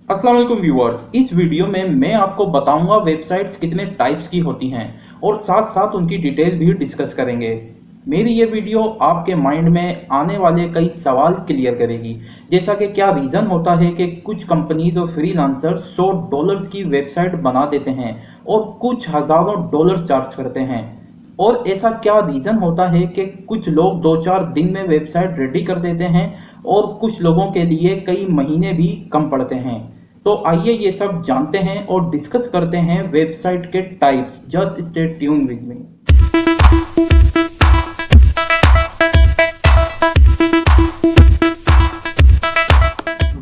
अस्सलाम वालेकुम व्यूअर्स। इस वीडियो में मैं आपको बताऊंगा वेबसाइट्स कितने टाइप्स की होती हैं और साथ साथ उनकी डिटेल भी डिस्कस करेंगे। मेरी ये वीडियो आपके माइंड में आने वाले कई सवाल क्लियर करेगी, जैसा कि क्या रीज़न होता है कि कुछ कंपनीज और फ्रीलांसर्स $100 की वेबसाइट बना देते हैं और कुछ हज़ारों डॉलर चार्ज करते हैं। और ऐसा क्या रीज़न होता है कि कुछ लोग 2-4 दिन में वेबसाइट रेडी कर देते हैं और कुछ लोगों के लिए कई महीने भी कम पड़ते हैं। तो आइए ये सब जानते हैं और डिस्कस करते हैं वेबसाइट के types. Just stay tune with me.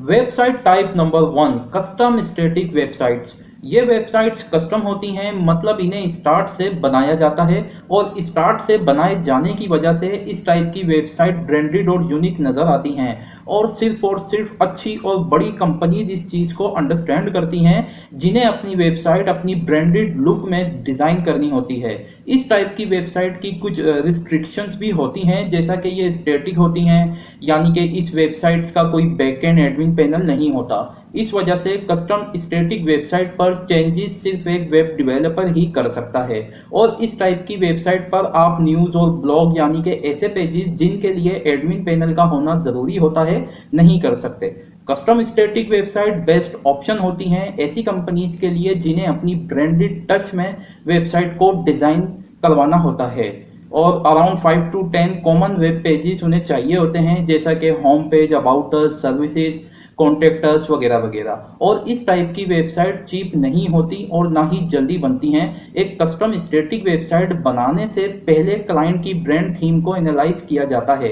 Website type number 1, custom static websites. ये वेबसाइट्स कस्टम होती हैं, मतलब इन्हें स्टार्ट से बनाया जाता है और स्टार्ट से बनाए जाने की वजह से इस टाइप की वेबसाइट ब्रांडेड और यूनिक नज़र आती हैं और सिर्फ अच्छी और बड़ी कंपनीज इस चीज़ को अंडरस्टैंड करती हैं, जिन्हें अपनी वेबसाइट अपनी ब्रांडेड लुक में डिज़ाइन करनी होती है। इस टाइप की वेबसाइट की कुछ रिस्ट्रिक्शंस भी होती हैं, जैसा कि ये स्टैटिक होती हैं, यानी कि इस वेबसाइट्स का कोई बैकएंड एडमिन पैनल नहीं होता। इस वजह से कस्टम स्टैटिक वेबसाइट पर चेंजेस सिर्फ एक वेब डेवलपर ही कर सकता है और इस टाइप की वेबसाइट पर आप न्यूज़ और ब्लॉग यानी कि ऐसे पेजेस जिनके लिए एडमिन पैनल का होना ज़रूरी होता है नहीं कर सकते। Custom static website best option होती हैं ऐसी कंपनीज के लिए जिन्हें अपनी ब्रांडेड टच में वेबसाइट को डिज़ाइन करवाना होता है और around 5 to 10 common web pages उन्हें चाहिए होते हैं, जैसा कि home page, about us, services, contractors वगैरह वगैरह। और इस टाइप की वेबसाइट चीप नहीं होती और ना ही जल्दी बनती हैं। एक कस्टम स्टैटिक वेबसाइट बनाने से पहले क्लाइंट की ब्रांड थीम को एनालाइज किया जाता है।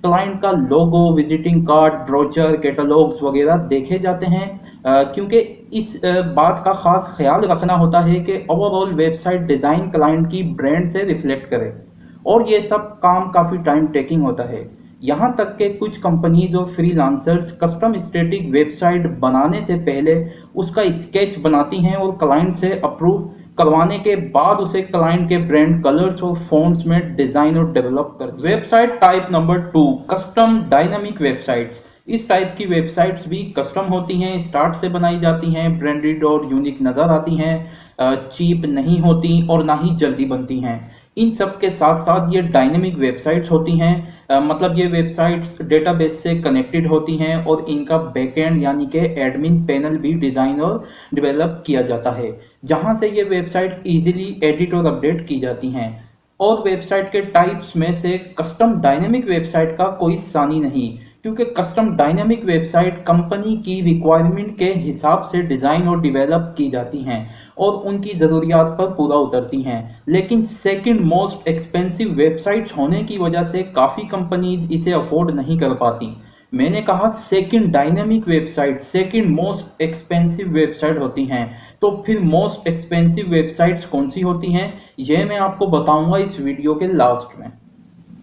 क्लाइंट का लोगो, विजिटिंग कार्ड, ब्रोचर, कैटलॉग्स वगैरह देखे जाते हैं, क्योंकि इस बात का खास ख्याल रखना होता है कि ओवरऑल वेबसाइट डिज़ाइन क्लाइंट की ब्रांड से रिफ्लेक्ट करे और ये सब काम काफ़ी टाइम टेकिंग होता है। यहाँ तक कि कुछ कंपनीज और फ्रीलांसर्स कस्टम स्टैटिक वेबसाइट बनाने से पहले उसका स्केच बनाती हैं और क्लाइंट से अप्रूव करवाने के बाद उसे क्लाइंट के ब्रांड कलर्स और फॉन्ट्स में डिजाइन और डेवलप कर। Website type number 2, custom dynamic websites. इस टाइप की वेबसाइट्स भी कस्टम होती हैं, स्टार्ट से बनाई जाती हैं, ब्रांडेड और यूनिक नज़र आती हैं, चीप नहीं होती और ना ही जल्दी बनती हैं। इन सब के साथ साथ ये डायनेमिक वेबसाइट्स होती हैं, मतलब ये वेबसाइट्स डेटाबेस से कनेक्टेड होती हैं और इनका बैकएंड यानी कि एडमिन पैनल भी डिज़ाइन और डेवलप किया जाता है, जहां से ये वेबसाइट्स इजीली एडिट और अपडेट की जाती हैं। और वेबसाइट के टाइप्स में से कस्टम डायनेमिक वेबसाइट का कोई सानी नहीं, क्योंकि कस्टम डायनेमिक वेबसाइट कंपनी की रिक्वायरमेंट के हिसाब से डिज़ाइन और डेवलप की जाती हैं और उनकी ज़रूरियात पर पूरा उतरती हैं। लेकिन सेकंड मोस्ट एक्सपेंसिव वेबसाइट्स होने की वजह से काफ़ी कंपनीज इसे अफोर्ड नहीं कर पाती। मैंने कहा second dynamic website second most expensive website होती हैं, तो फिर मोस्ट एक्सपेंसिव वेबसाइट्स कौन सी होती हैं यह मैं आपको बताऊंगा इस वीडियो के लास्ट में।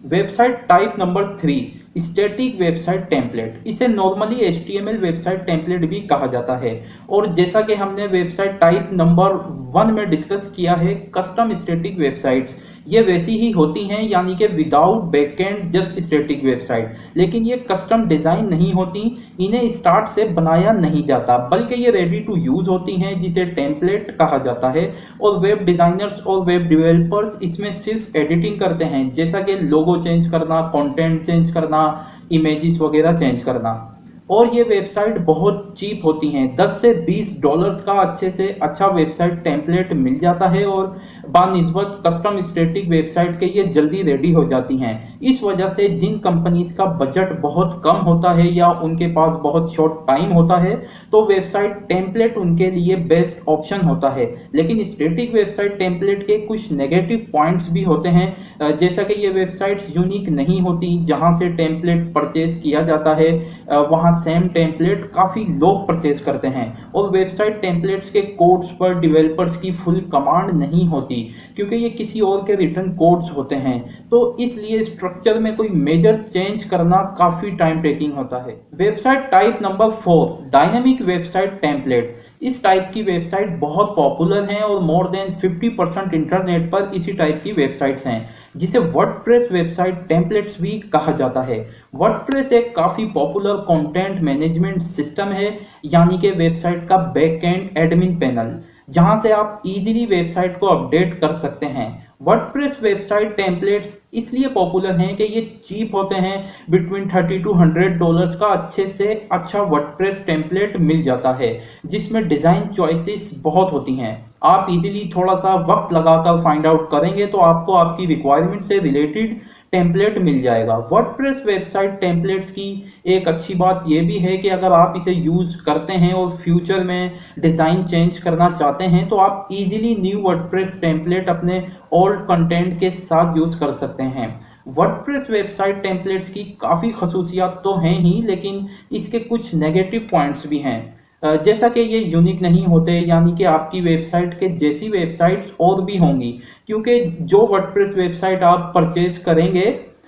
Website type number 3, static website template. इसे नॉर्मली HTML वेबसाइट टेम्पलेट भी कहा जाता है और जैसा कि हमने वेबसाइट टाइप नंबर 1 में डिस्कस किया है, कस्टम स्टैटिक वेबसाइट्स ये वैसी ही होती हैं, यानी कि without backend just static website. लेकिन ये कस्टम डिज़ाइन नहीं होती, इन्हें स्टार्ट से बनाया नहीं जाता, बल्कि ये रेडी टू यूज़ होती हैं जिसे टेम्पलेट कहा जाता है। और वेब डिज़ाइनर्स और वेब डेवलपर्स इसमें सिर्फ एडिटिंग करते हैं, जैसा कि लोगो चेंज करना, कंटेंट चेंज करना, इमेजेस वगैरह चेंज करना। और ये वेबसाइट बहुत चीप होती हैं, 10 से 20 डॉलर्स का अच्छे से अच्छा वेबसाइट टेम्पलेट मिल जाता है और बानिस्बत कस्टम स्टैटिक वेबसाइट के ये जल्दी रेडी हो जाती हैं। इस वजह से जिन कंपनीज का बजट बहुत कम होता है या उनके पास बहुत शॉर्ट टाइम होता है, तो वेबसाइट टेम्पलेट उनके लिए बेस्ट ऑप्शन होता है। लेकिन स्टैटिक वेबसाइट टेम्पलेट के कुछ नेगेटिव पॉइंट्स भी होते हैं, जैसा कि ये वेबसाइट्स यूनिक नहीं होती। जहां से टेम्पलेट परचेज किया जाता है वहां सेम टेम्पलेट काफ़ी लोग परचेज करते हैं और वेबसाइट टेम्पलेट्स के कोड्स पर डेवलपर्स की फुल कमांड नहीं होती। होती, क्योंकि ये किसी और के रिटर्न कोड्स होते हैं। तो इसलिए स्ट्रक्चर में कोई मेजर चेंज करना काफी टाइम टेकिंग होता है। Website type number 4, dynamic website template. इस टाइप की वेबसाइट बहुत पॉपुलर हैं और मोर देन 50% इंटरनेट पर इसी टाइप की वेबसाइट्स हैं, जिसे वर्डप्रेस वेबसाइट टेम्पलेट्स भी कहा जाता है। वर्डप्रेस एक काफी पॉपुलर कंटेंट मैनेजमेंट सिस्टम है, यानी कि वेबसाइट का बैकएंड एडमिन पैनल, जहां से आप इजीली वेबसाइट को अपडेट कर सकते हैं। वर्डप्रेस वेबसाइट टेम्पलेट्स इसलिए पॉपुलर हैं कि ये चीप होते हैं, बिटवीन $30 to $100 का अच्छे से अच्छा वर्डप्रेस टेम्पलेट मिल जाता है, जिसमें डिजाइन चॉइसेस बहुत होती हैं। आप इजीली थोड़ा सा वक्त लगाकर फाइंड आउट करेंगे तो आपको आपकी रिक्वायरमेंट से रिलेटेड टेम्पलेट मिल जाएगा। वर्डप्रेस वेबसाइट टेम्पलेट्स की एक अच्छी बात यह भी है कि अगर आप इसे यूज करते हैं और फ्यूचर में डिजाइन चेंज करना चाहते हैं तो आप इजीली न्यू वर्डप्रेस टेम्पलेट अपने ओल्ड कंटेंट के साथ यूज कर सकते हैं। वर्डप्रेस वेबसाइट टेम्पलेट्स की काफी खसूसियात तो हैं ही, लेकिन इसके कुछ नेगेटिव पॉइंट्स भी हैं। जैसा कि ये यूनिक नहीं होते, यानी कि आपकी वेबसाइट के जैसी वेबसाइट्स और भी होंगी, क्योंकि जो वर्डप्रेस वेबसाइट आप परचेज करेंगे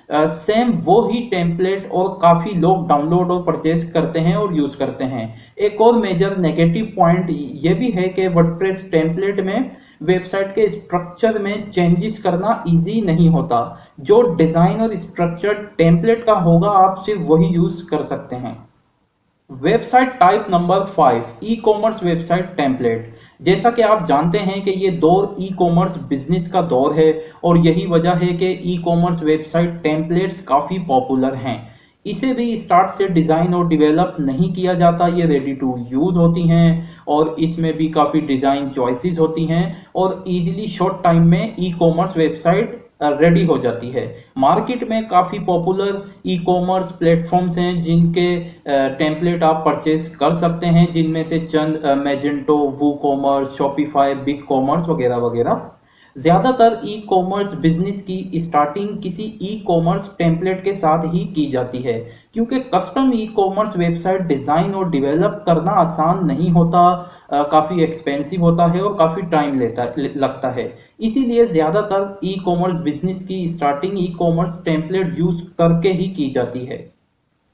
सेम वो ही टेम्पलेट और काफी लोग डाउनलोड और परचेज करते हैं और यूज करते हैं। एक और मेजर नेगेटिव पॉइंट ये भी है कि वर्डप्रेस टेम्पलेट में वेबसाइट के स्ट्रक्चर में चेंजेस करना इजी नहीं होता। जो डिजाइन और स्ट्रक्चर टेम्पलेट का होगा आप सिर्फ वही यूज कर सकते हैं। वेबसाइट टाइप नंबर 5, ई कॉमर्स वेबसाइट टेम्पलेट। जैसा कि आप जानते हैं कि ये दौर ई कॉमर्स बिजनेस का दौर है और यही वजह है कि ई कॉमर्स वेबसाइट टेम्पलेट्स काफ़ी पॉपुलर हैं। इसे भी स्टार्ट से डिज़ाइन और डेवलप नहीं किया जाता, ये रेडी टू यूज़ होती हैं और इसमें भी काफ़ी डिज़ाइन चॉइसेस होती हैं और इजीली शॉर्ट टाइम में ई कॉमर्स वेबसाइट रेडी हो जाती है। मार्केट में काफ़ी पॉपुलर ई कॉमर्स प्लेटफॉर्म्स हैं जिनके टेम्पलेट आप परचेज कर सकते हैं, जिनमें से चंद मैजेंटो, वू कॉमर्स, शॉपिफाई, बिग कॉमर्स वगैरह वगैरह। ज़्यादातर ई कॉमर्स बिजनेस की स्टार्टिंग किसी ई कॉमर्स टेम्पलेट के साथ ही की जाती है, क्योंकि custom e commerce website design और डेवलप करना आसान नहीं होता, काफ़ी एक्सपेंसिव होता है और काफ़ी टाइम लगता है। इसीलिए ज़्यादातर ई कॉमर्स बिजनेस की starting e commerce template use करके ही की जाती है।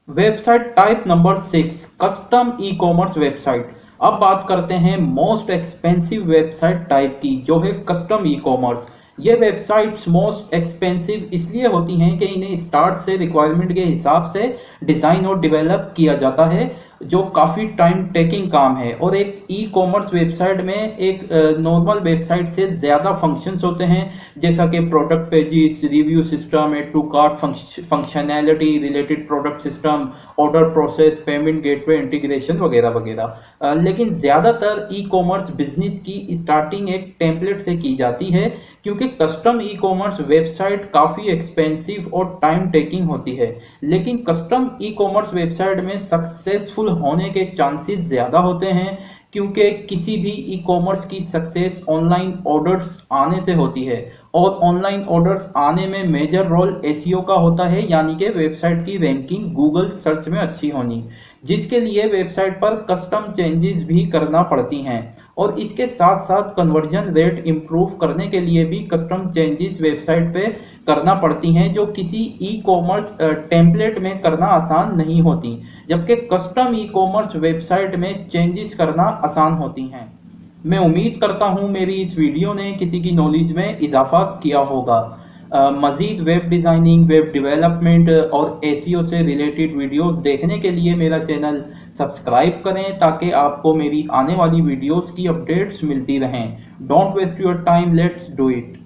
Website type number 6, custom e commerce website. अब बात करते हैं मोस्ट एक्सपेंसिव वेबसाइट टाइप की, जो है कस्टम ई कॉमर्स। ये वेबसाइट्स मोस्ट एक्सपेंसिव इसलिए होती हैं कि इन्हें स्टार्ट से रिक्वायरमेंट के हिसाब से डिज़ाइन और डेवलप किया जाता है, जो काफ़ी टाइम टेकिंग काम है। और एक ई कॉमर्स वेबसाइट में एक नॉर्मल वेबसाइट से ज़्यादा फंक्शंस होते हैं, जैसा कि product pages, review system, add to cart functionality, related product system, order process, payment gateway integration वगैरह वगैरह। लेकिन ज़्यादातर ई कॉमर्स बिजनेस की स्टार्टिंग एक टेम्पलेट से की जाती है, क्योंकि कस्टम ई कॉमर्स वेबसाइट काफ़ी एक्सपेंसिव और टाइम टेकिंग होती है। लेकिन कस्टम ई कॉमर्स वेबसाइट में सक्सेसफुल होने के चांसेस ज़्यादा होते हैं, क्योंकि किसी भी ई कॉमर्स की सक्सेस ऑनलाइन ऑर्डर्स आने से होती है और ऑनलाइन ऑर्डर्स आने में मेजर रोल एसईओ का होता है, यानी कि वेबसाइट की रैंकिंग गूगल सर्च में अच्छी होनी, जिसके लिए वेबसाइट पर कस्टम चेंजेस भी करना पड़ती हैं। और इसके साथ साथ कन्वर्जन रेट इंप्रूव करने के लिए भी कस्टम चेंजेस वेबसाइट पे करना पड़ती हैं, जो किसी ई कॉमर्स टेम्पलेट में करना आसान नहीं होती, जबकि कस्टम ई कॉमर्स वेबसाइट में चेंजेस करना आसान होती हैं। मैं उम्मीद करता हूं मेरी इस वीडियो ने किसी की नॉलेज में इजाफा किया होगा। मज़ीद वेब डिज़ाइनिंग, वेब डेवलपमेंट और एसईओ से रिलेटेड वीडियोस देखने के लिए मेरा चैनल सब्सक्राइब करें, ताकि आपको मेरी आने वाली वीडियोस की अपडेट्स मिलती रहें। Don't waste your time, let's do it.